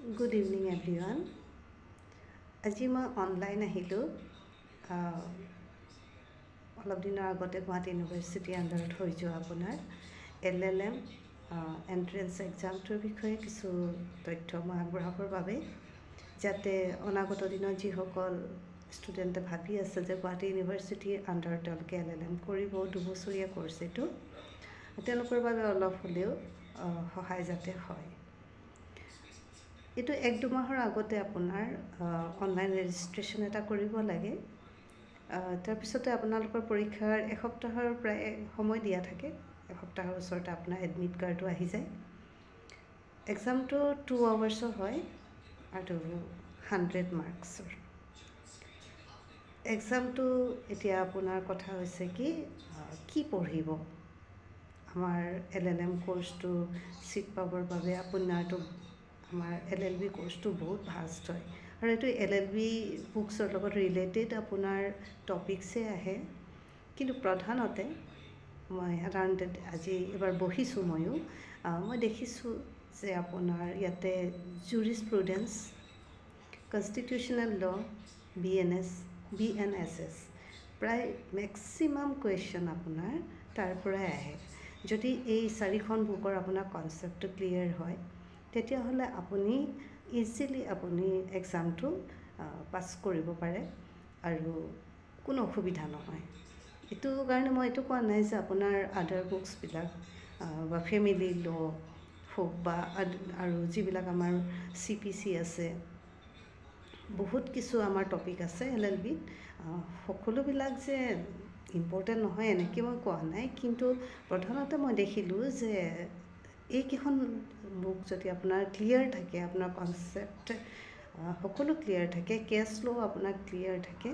Good evening everyone. আজি মই online আহিলোঁ অলপ দিনৰ আগতে গুৱাহাটী ইউনিভাৰ্চিটি আণ্ডাৰত হৈ যোৱা আপোনাৰ LLM এণ্ট্ৰেন্স এক্সামটোৰ বিষয়ে কিছু তথ্য মই আগবঢ়াবৰ বাবে যাতে অনাগত দিনত যিসকল ষ্টুডেণ্টে ভাবি আছে যে গুৱাহাটী ইউনিভাৰ্চিটিৰ আণ্ডাৰত তেওঁলোকে LLM কৰিব 2 বছৰীয়া কোৰ্ছ এইটো তেওঁলোকৰ বাবে অলপ হ'লেও সহায় যাতে হয়। এইটো 1-2 মাহৰ আগতে আপোনাৰ অনলাইন ৰেজিষ্ট্ৰেশ্যন এটা কৰিব লাগে। তাৰপিছতে আপোনালোকৰ পৰীক্ষাৰ এসপ্তাহৰ প্ৰায় সময় দিয়া থাকে। এসপ্তাহৰ ওচৰতে আপোনাৰ এডমিট কাৰ্ডো আহি যায়। এক্সামটো 2 আৱাৰ্ছৰ হয় আৰু 100 মাৰ্কছৰ। এক্সামটো এতিয়া আপোনাৰ কথা হৈছে কি পঢ়িব। আমাৰ LLM কোৰ্ছটো চিট পাবৰ বাবে আপোনাৰতো আমাৰ LLB কোৰ্ছটো বহুত ভাষ্ট হয় আৰু এইটো LLB বুকছৰ লগত ৰিলেটেড আপোনাৰ টপিকছে আহে, কিন্তু প্ৰধানতে মই সাধাৰণতে আজি এবাৰ বহিছোঁ মই দেখিছোঁ যে আপোনাৰ ইয়াতে জুৰিছপ্ৰুডেন্স, কনষ্টিটিউশ্যনেল ল, BNSS প্ৰায় মেক্সিমাম কুৱেশ্যন আপোনাৰ তাৰ পৰাই আহে। যদি এই 4খন বুকৰ আপোনাৰ কনচেপ্টটো ক্লিয়াৰ হয় তেতিয়াহ'লে আপুনি ইজিলি আপুনি এক্সামটো পাছ কৰিব পাৰে আৰু কোনো অসুবিধা নহয়। এইটো কাৰণে মই এইটো কোৱা নাই যে আপোনাৰ আদাৰ বুকছবিলাক বা ফেমিলি ল হওক বা আৰু যিবিলাক আমাৰ CPC আছে, বহুত কিছু আমাৰ টপিক আছে LLBত, সকলোবিলাক যে ইম্পৰ্টেণ্ট নহয় এনেকৈ মই কোৱা নাই, কিন্তু প্ৰধানতে মই দেখিলোঁ যে এইকেইখন বুক যদি আপোনাৰ ক্লিয়াৰ থাকে, আপোনাৰ কনচেপ্ট সকলো ক্লিয়াৰ থাকে, কেছ ল' আপোনাৰ ক্লিয়াৰ থাকে,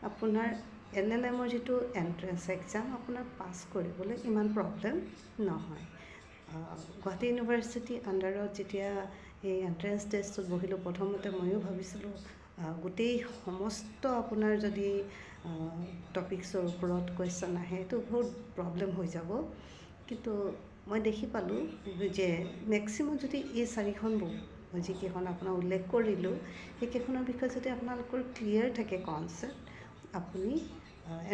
আপোনাৰ LLMৰ যিটো এণ্ট্ৰেন্স এক্সাম আপোনাৰ পাছ কৰিবলৈ ইমান প্ৰব্লেম নহয়। গুৱাহাটী ইউনিভাৰ্চিটি আণ্ডাৰত যেতিয়া এই এণ্ট্ৰেন্স টেষ্টত বহিলোঁ, প্ৰথমতে ময়ো ভাবিছিলোঁ গোটেই সমস্ত আপোনাৰ যদি টপিকছৰ ওপৰত কুৱেশ্যন আহে এইটো বহুত প্ৰব্লেম হৈ যাব, কিন্তু মই দেখি পালোঁ যে মেক্সিমাম যদি এই 4খন বুক মই যিকেইখন আপোনাক উল্লেখ কৰিলোঁ সেইকেইখনৰ বিষয়ে যদি আপোনালোকৰ ক্লিয়াৰ থাকে কনচেপ্ট, আপুনি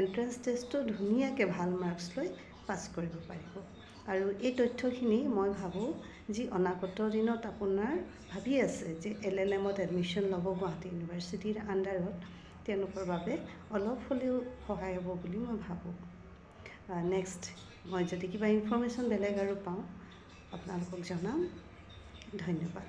এণ্ট্ৰেন্স টেষ্টটো ধুনীয়াকৈ ভাল মাৰ্কছ লৈ পাছ কৰিব পাৰিব। আৰু এই তথ্যখিনি মই ভাবোঁ যি অনাগত দিনত আপোনাৰ ভাবি আছে যে LLMত এডমিশ্যন ল'ব গুৱাহাটী ইউনিভাৰ্চিটিৰ আণ্ডাৰত, তেওঁলোকৰ বাবে অলপ হ'লেও সহায় হ'ব বুলি মই ভাবোঁ। নেক্সট মই যদি কিবা ইনফৰ্মেশ্যন বেলেগ আৰু পাওঁ আপোনালোকক জনাম। ধন্যবাদ।